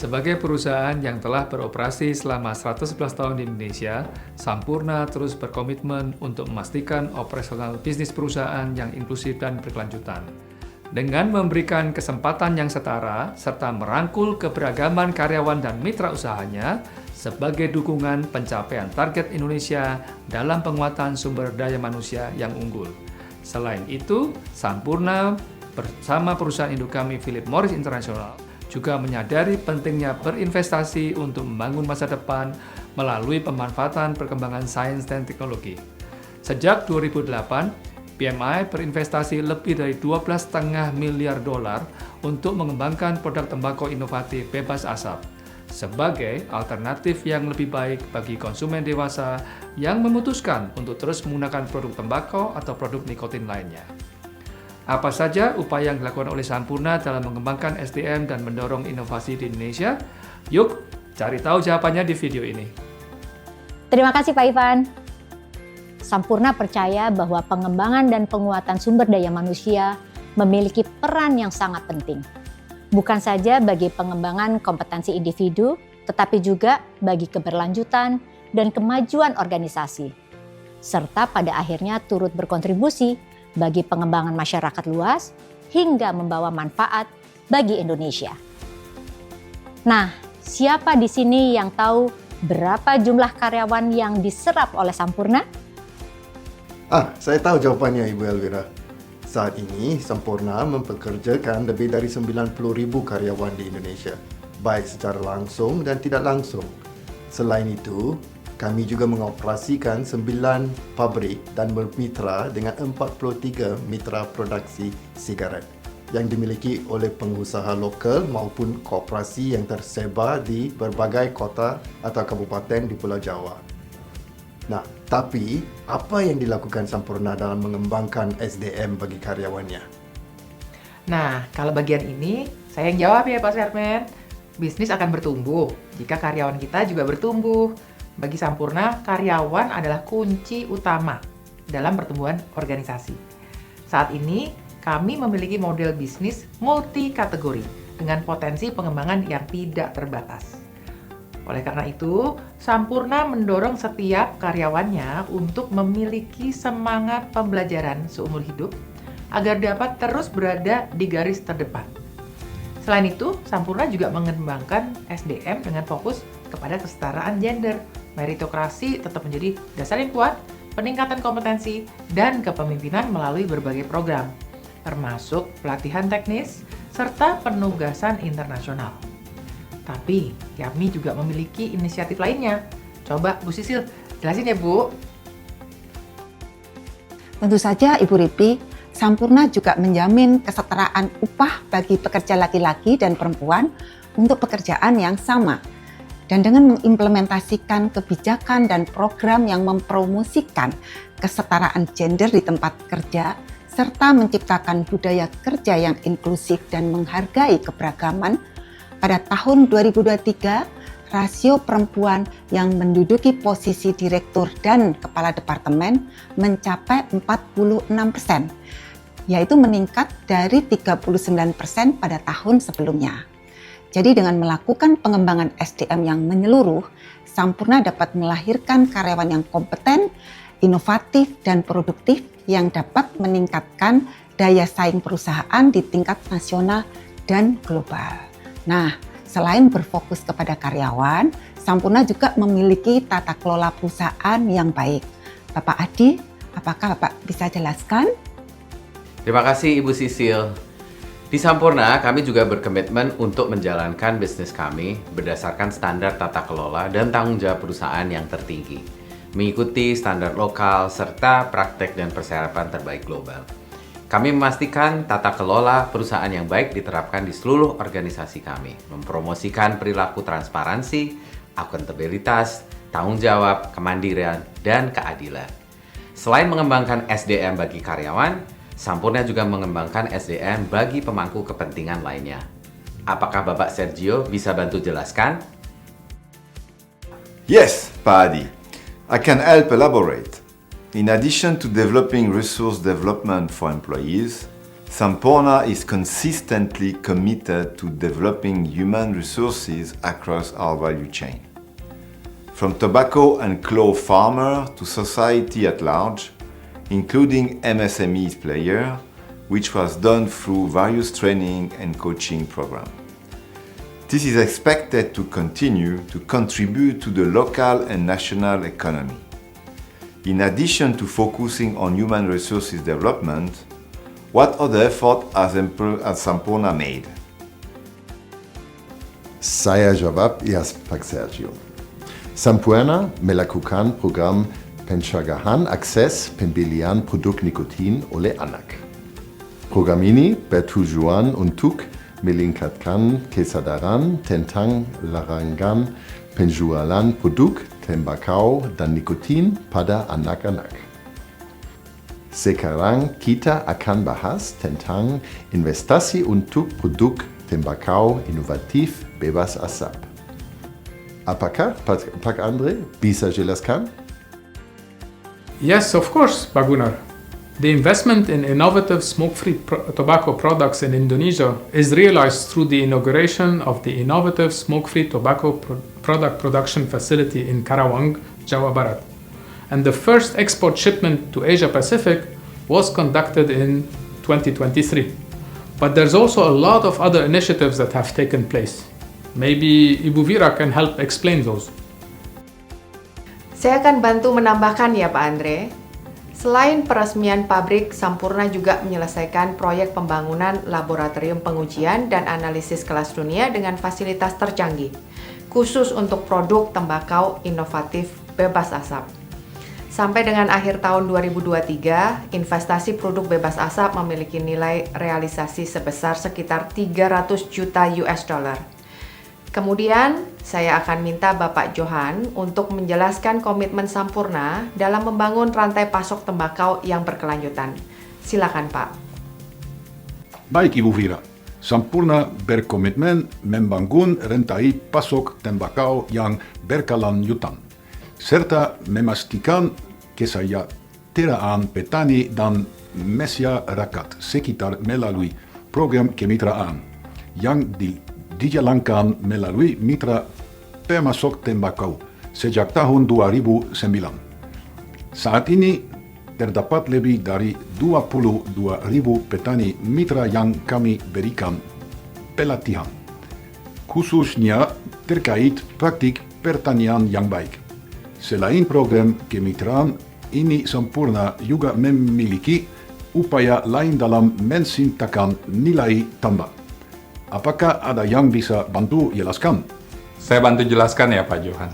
Sebagai perusahaan yang telah beroperasi selama 111 tahun di Indonesia, Sampurna terus berkomitmen untuk memastikan operasional bisnis perusahaan yang inklusif dan berkelanjutan. Dengan memberikan kesempatan yang setara, serta merangkul keberagaman karyawan dan mitra usahanya, sebagai dukungan pencapaian target Indonesia dalam penguatan sumber daya manusia yang unggul. Selain itu, Sampurna bersama perusahaan induk kami Philip Morris International juga menyadari pentingnya berinvestasi untuk membangun masa depan melalui pemanfaatan perkembangan sains dan teknologi. Sejak 2008, PMI berinvestasi lebih dari 12,5 miliar dolar untuk mengembangkan produk tembakau inovatif bebas asap sebagai alternatif yang lebih baik bagi konsumen dewasa yang memutuskan untuk terus menggunakan produk tembakau atau produk nikotin lainnya. Apa saja upaya yang dilakukan oleh Sampurna dalam mengembangkan SDM dan mendorong inovasi di Indonesia? Yuk, cari tahu jawabannya di video ini. Terima kasih Pak Ivan. Sampurna percaya bahwa pengembangan dan penguatan sumber daya manusia memiliki peran yang sangat penting. Bukan saja bagi pengembangan kompetensi individu, tetapi juga bagi keberlanjutan dan kemajuan organisasi. Serta pada akhirnya turut berkontribusi bagi pengembangan masyarakat luas hingga membawa manfaat bagi Indonesia. Nah, siapa di sini yang tahu berapa jumlah karyawan yang diserap oleh Sampurna? Saya tahu jawabannya Ibu Elvira. Saat ini Sampurna mempekerjakan lebih dari 90.000 karyawan di Indonesia, baik secara langsung dan tidak langsung. Selain itu, kami juga mengoperasikan 9 pabrik dan bermitra dengan 43 mitra produksi sigaret yang dimiliki oleh pengusaha lokal maupun koperasi yang tersebar di berbagai kota atau kabupaten di Pulau Jawa. Nah, tapi apa yang dilakukan Sampurna dalam mengembangkan SDM bagi karyawannya? Nah, kalau bagian ini saya yang jawab ya Pak Sherman. Bisnis akan bertumbuh jika karyawan kita juga bertumbuh. Bagi Sampurna, karyawan adalah kunci utama dalam pertumbuhan organisasi. Saat ini, kami memiliki model bisnis multi kategori dengan potensi pengembangan yang tidak terbatas. Oleh karena itu, Sampurna mendorong setiap karyawannya untuk memiliki semangat pembelajaran seumur hidup agar dapat terus berada di garis terdepan. Selain itu, Sampurna juga mengembangkan SDM dengan fokus kepada kesetaraan gender. Meritokrasi tetap menjadi dasar yang kuat, peningkatan kompetensi, dan kepemimpinan melalui berbagai program, termasuk pelatihan teknis, serta penugasan internasional. Tapi, kami juga memiliki inisiatif lainnya. Coba Bu Sisil, jelasin ya Bu. Tentu saja Ibu Ripi, Sampurna juga menjamin kesetaraan upah bagi pekerja laki-laki dan perempuan untuk pekerjaan yang sama. Dan dengan mengimplementasikan kebijakan dan program yang mempromosikan kesetaraan gender di tempat kerja, serta menciptakan budaya kerja yang inklusif dan menghargai keberagaman, pada tahun 2023, rasio perempuan yang menduduki posisi direktur dan kepala departemen mencapai 46%, yaitu meningkat dari 39% pada tahun sebelumnya. Jadi dengan melakukan pengembangan SDM yang menyeluruh, Sampurna dapat melahirkan karyawan yang kompeten, inovatif, dan produktif yang dapat meningkatkan daya saing perusahaan di tingkat nasional dan global. Nah, selain berfokus kepada karyawan, Sampurna juga memiliki tata kelola perusahaan yang baik. Bapak Adi, apakah Bapak bisa jelaskan? Terima kasih Ibu Sisil. Di Sampurna, kami juga berkomitmen untuk menjalankan bisnis kami berdasarkan standar tata kelola dan tanggung jawab perusahaan yang tertinggi, mengikuti standar lokal serta praktek dan persyaratan terbaik global. Kami memastikan tata kelola perusahaan yang baik diterapkan di seluruh organisasi kami, mempromosikan perilaku transparansi, akuntabilitas, tanggung jawab, kemandirian, dan keadilan. Selain mengembangkan SDM bagi karyawan, Sampurna juga mengembangkan SDM bagi pemangku kepentingan lainnya. Apakah Bapak Sergio bisa bantu jelaskan? Yes, Pak Adi. I can help elaborate. In addition to developing resource development for employees, Sampurna is consistently committed to developing human resources across our value chain. From tobacco and clove farmer to society at large, including MSMEs player, which was done through various training and coaching programs. This is expected to continue to contribute to the local and national economy. In addition to focusing on human resources development, what other effort has Sampurna made? Saya jawab Pak Sergio. Sampurna melakukan program pencegahan akses pembelian produk nikotin oleh anak. Program ini bertujuan untuk meningkatkan kesadaran tentang larangan penjualan produk tembakau dan nikotin pada anak-anak. Sekarang kita akan bahas tentang investasi untuk produk tembakau inovatif bebas asap. Apakah Pak Andre bisa jelaskan? Yes, of course, Pak Gunnar. The investment in innovative smoke-free tobacco products in Indonesia is realized through the inauguration of the innovative smoke-free tobacco product production facility in Karawang, Jawa Barat. And the first export shipment to Asia Pacific was conducted in 2023. But there's also a lot of other initiatives that have taken place. Maybe Ibu Vira can help explain those. Saya akan bantu menambahkan ya Pak Andre. Selain peresmian pabrik, Sampurna juga menyelesaikan proyek pembangunan laboratorium pengujian dan analisis kelas dunia dengan fasilitas tercanggih, khusus untuk produk tembakau inovatif bebas asap. Sampai dengan akhir tahun 2023, investasi produk bebas asap memiliki nilai realisasi sebesar sekitar 300 juta US dollar. Kemudian, saya akan minta Bapak Johan untuk menjelaskan komitmen Sampurna dalam membangun rantai pasok tembakau yang berkelanjutan. Silakan, Pak. Baik, Ibu Vira. Sampurna berkomitmen membangun rantai pasok tembakau yang berkelanjutan, serta memastikan kesejahteraan petani dan masyarakat sekitar melalui program kemitraan yang dijalankan melalui mitra pemasok tembakau sejak tahun 2009. Saat ini terdapat lebih dari 22.000 petani mitra yang kami berikan pelatihan, khususnya terkait praktik pertanian yang baik. Selain program kemitraan ini, Sampurna juga memiliki upaya lain dalam menciptakan nilai tambah. Apakah ada yang bisa bantu jelaskan? Saya bantu jelaskan ya Pak Johan.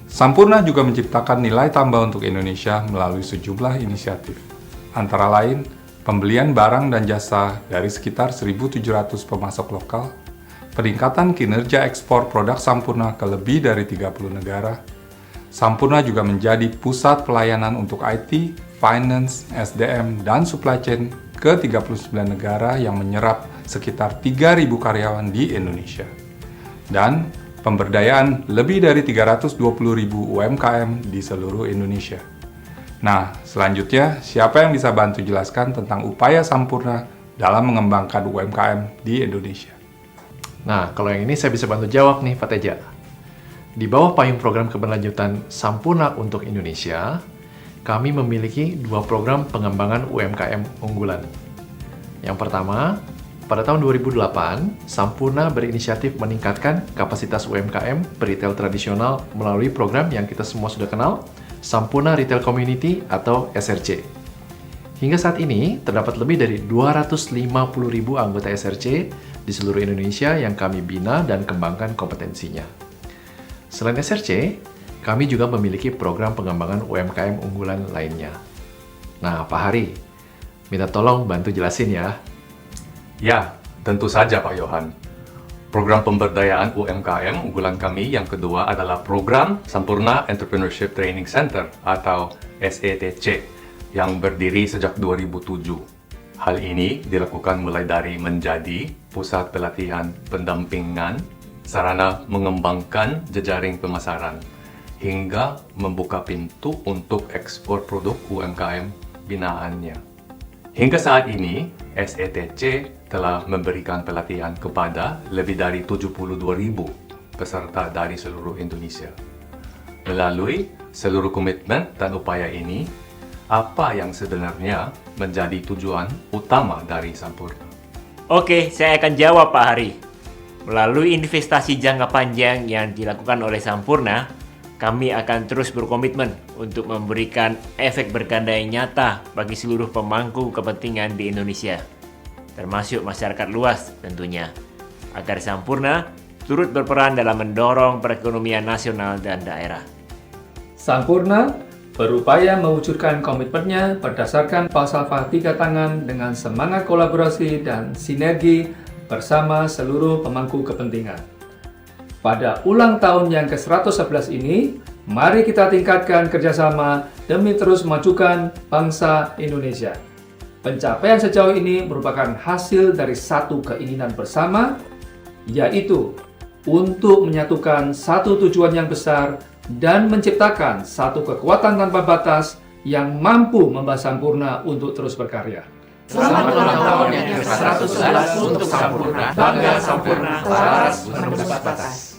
Sampurna juga menciptakan nilai tambah untuk Indonesia melalui sejumlah inisiatif. Antara lain, pembelian barang dan jasa dari sekitar 1.700 pemasok lokal, peningkatan kinerja ekspor produk Sampurna ke lebih dari 30 negara. Sampurna juga menjadi pusat pelayanan untuk IT, finance, SDM, dan supply chain ke 39 negara yang menyerap sekitar 3.000 karyawan di Indonesia. Dan pemberdayaan lebih dari 320.000 UMKM di seluruh Indonesia. Nah, selanjutnya siapa yang bisa bantu jelaskan tentang upaya Sampurna dalam mengembangkan UMKM di Indonesia? Nah, kalau yang ini saya bisa bantu jawab nih, Pak Teja. Di bawah payung program keberlanjutan Sampurna untuk Indonesia, kami memiliki 2 program pengembangan UMKM unggulan. Yang pertama, pada tahun 2008, Sampurna berinisiatif meningkatkan kapasitas UMKM retail tradisional melalui program yang kita semua sudah kenal, Sampurna Retail Community atau SRC. Hingga saat ini, terdapat lebih dari 250.000 anggota SRC di seluruh Indonesia yang kami bina dan kembangkan kompetensinya. Selain SRC, kami juga memiliki program pengembangan UMKM unggulan lainnya. Nah, Pak Hari, minta tolong bantu jelasin ya. Ya, tentu saja Pak Johan. Program pemberdayaan UMKM unggulan kami yang kedua adalah program Sampurna Entrepreneurship Training Center atau SETC yang berdiri sejak 2007. Hal ini dilakukan mulai dari menjadi pusat pelatihan pendampingan, sarana mengembangkan jejaring pemasaran, hingga membuka pintu untuk ekspor produk UMKM binaannya. Hingga saat ini, SETC telah memberikan pelatihan kepada lebih dari 72.000 peserta dari seluruh Indonesia. Melalui seluruh komitmen dan upaya ini, apa yang sebenarnya menjadi tujuan utama dari Sampurna? Oke, saya akan jawab Pak Hari. Melalui investasi jangka panjang yang dilakukan oleh Sampurna, kami akan terus berkomitmen untuk memberikan efek berganda yang nyata bagi seluruh pemangku kepentingan di Indonesia, termasuk masyarakat luas tentunya, agar Sampurna turut berperan dalam mendorong perekonomian nasional dan daerah. Sampurna berupaya mewujudkan komitmennya berdasarkan falsafah 3 tangan dengan semangat kolaborasi dan sinergi bersama seluruh pemangku kepentingan. Pada ulang tahun yang ke-111 ini, mari kita tingkatkan kerjasama demi terus memajukan bangsa Indonesia. Pencapaian sejauh ini merupakan hasil dari satu keinginan bersama, yaitu untuk menyatukan satu tujuan yang besar dan menciptakan satu kekuatan tanpa batas yang mampu membawa Sampurna untuk terus berkarya. Selamat ulang tahun yang ke-111 untuk Sampurna. Bangga Sampurna, selaras menembus batas.